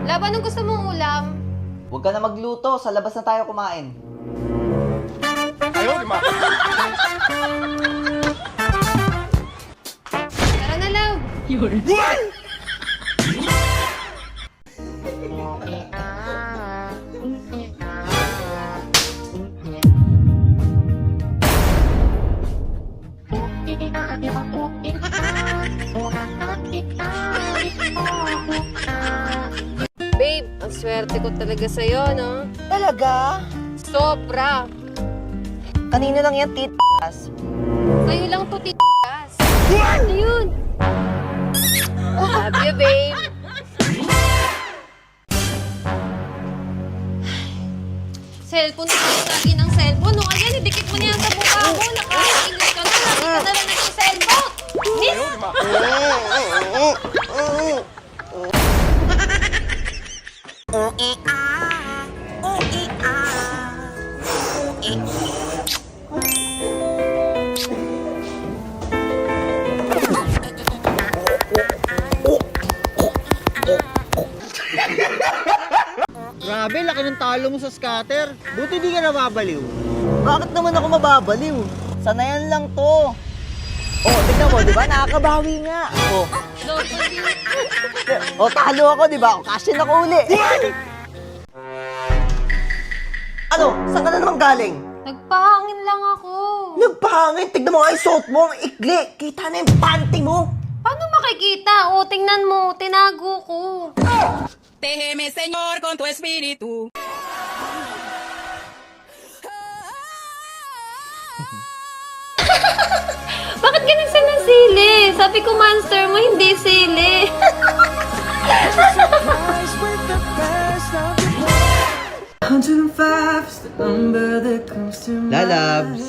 Lab, anong gusto mong ulam? Huwag ka na magluto, sa labas na tayo kumain. Tara na, Lab. Babe, ang swerte ko talaga sa'yo, no? Talaga? Sobra. Kanina lang yan, titas. Sa'yo lang to, titas. Ano yun? Love you, babe. Cellphone na lagi ng cellphone. No, ayan, idikit mo na yan sa mukha mo. Nakakainis ka na. Lagi ka na lang nag-cellphone. Miss! Grabe, laki ng talo mo sa scatter. Buti di ka nababaliw. Bakit naman ako mababaliw? Sanayan lang to. Oh, tignan mo, di ba? Nakakabawi nga. Oh, talo ako, di ba? Cashin ako uli. Ano? Saan ka na naman galing? Nagpahangin lang ako. Nagpahangin. Tignan mo nga yung suot mo. Ang ikli. Kita na yung panty mo. Paano makikita? O, tingnan mo. Tinago ko. Tégeme, Señor, con tu espíritu. Bakit ganun siya ng sili? Sabi ko, monster mo, hindi sili. Lalabs.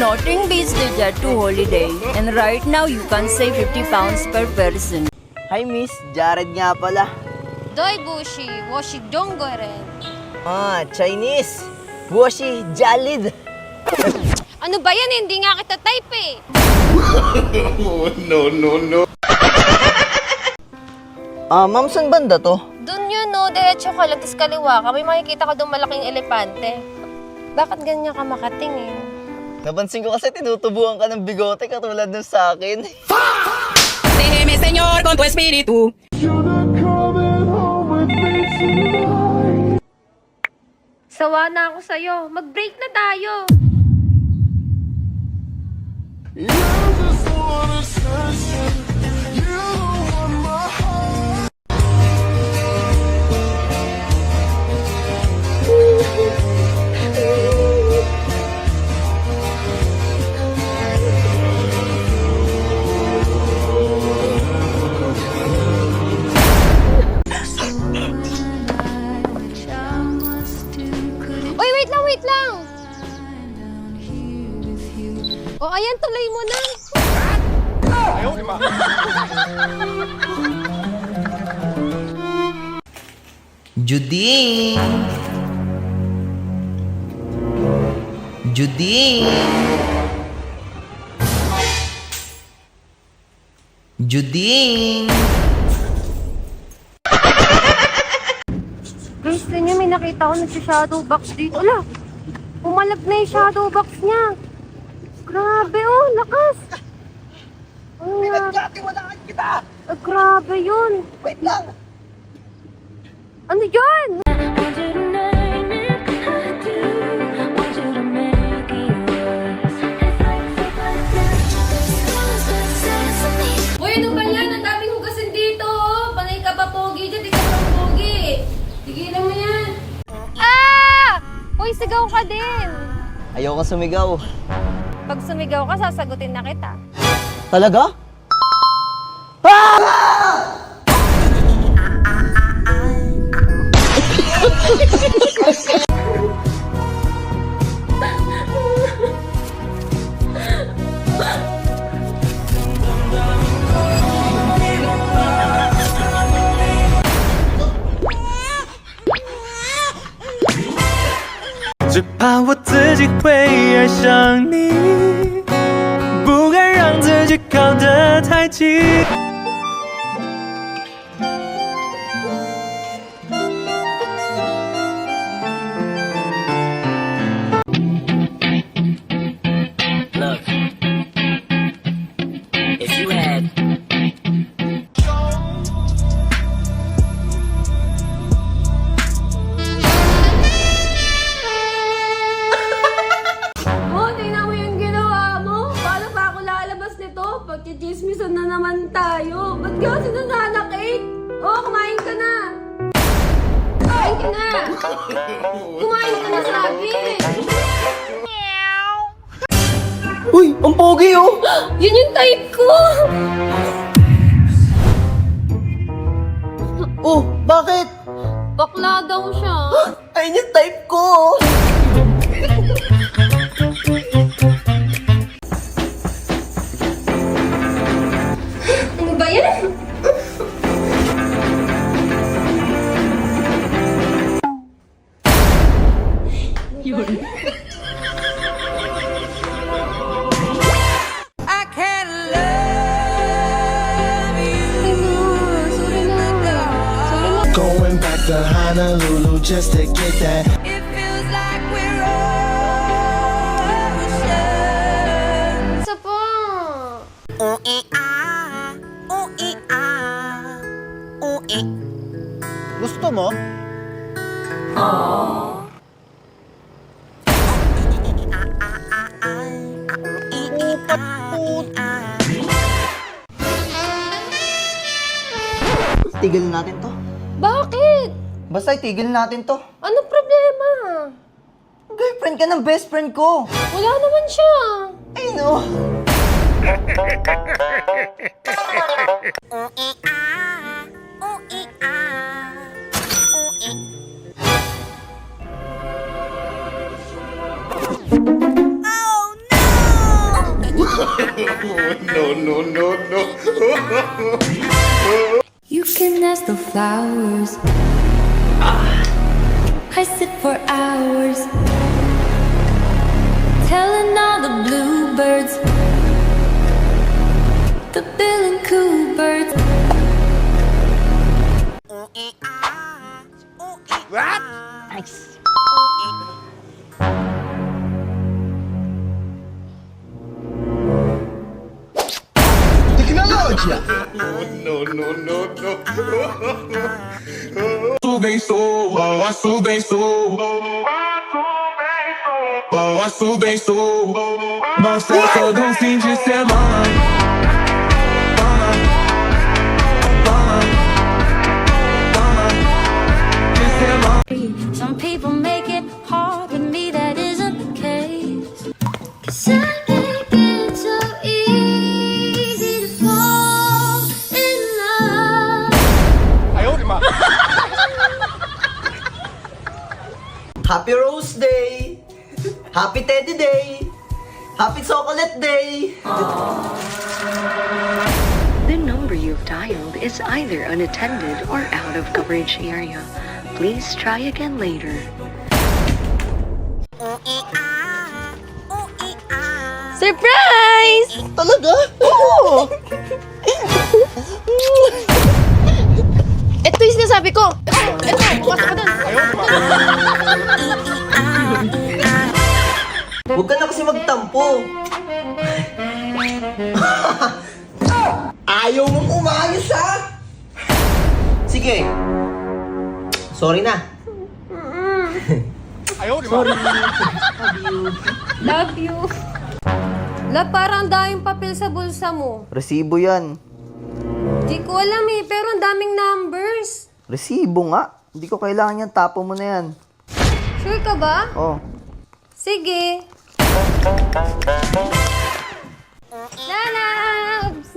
Nothing beats the Jet 2 holiday, and right now you can save 50 pounds per person. Hi, Miss. Jared nga pala. Doi bushi, washi donggoren. Ah, Chinese. Washi Jalid. Ano ba yan? Hindi nga kita type eh. Ma'am, saan banda to? Doon yun, no? Diretso ka lang, tapos kaliwa ka. May makikita ka doon malaking elepante. Bakit ganyan ka makating eh? Napansin ko kasi tinutubuan ka ng bigote katulad ng sa akin. Tégeme, Señor, con tu espíritu. Sawa na ako sa'yo. Mag-break na tayo. Uy, wait lang. O, ayan, tuloy mo na. Juding! Juding! Juding! Guys, niyo may nakita ko nag-shadow box dito. Ala, umalag na yung shadow box niya. Grabe, oh, lakas. Oh, Tiwalaan kita! grabe yun. Wait lang! Ano yun? Uy, ano ba yan? Ang daming hugasin dito, oh. Panay ka ba, pogi dyan? Di ka pang pogi. Tigilan mo yan. Ah! Uy, sigaw ka din. Ayoko sumigaw. Pag sumigaw ka, sasagutin na kita. Talaga?只怕我自己会爱上你，不敢让自己己靠得太近。 Look, if you had Oh, tingnan mo yung ginawa mo. Paano pa ako lalabas nito? Pagkichismisan na naman tayo. Ba't ka kasi nananakit? Oh, kumain ka na. Kumain ka na. Kumain ka na, sabi. Uy, ang pogi oh! Yun yung type ko. Oh, bakit? Bakla daw siya. Ayun yung type ko! Ano ba yan? I can't love you. Sorry na. Sorry na. Going back to Honolulu just to get that. It feels like we're oceans. Isa pa. Gusto mo? Tigil natin to. Bakit? Basta itigil natin to. Ano problema? Girlfriend ka ng best friend ko. Wala naman siya. Ay no. You can ask the flowers. I sit for hours, telling all the bluebirds, the bill and coo birds. Nice. Posso bem sou. Nossa, todo fim de semana. Some people make it hard, with me that isn't the case. 'Cause I make it so easy to fall in love. Happy Rose Day! Happy Teddy Day! Happy Chocolate Day! The number you've dialed is either unattended or out of coverage area. Please try again later. Surprise! Talaga? Oo! Ito yung sinasabi ko. Ito, bukas ka dun. Huwag ka na kasi magtampo. Ayaw mong umayos ha? Sige. Sorry na. Sorry. Love you. La, parang daming papel sa bulsa mo. Resibo yan. Di ko alam eh, pero ang daming numbers. Resibo nga. Hindi ko kailangan yan. Tapo mo na yan. Sure ka ba? Oh. Sige. Lalabs!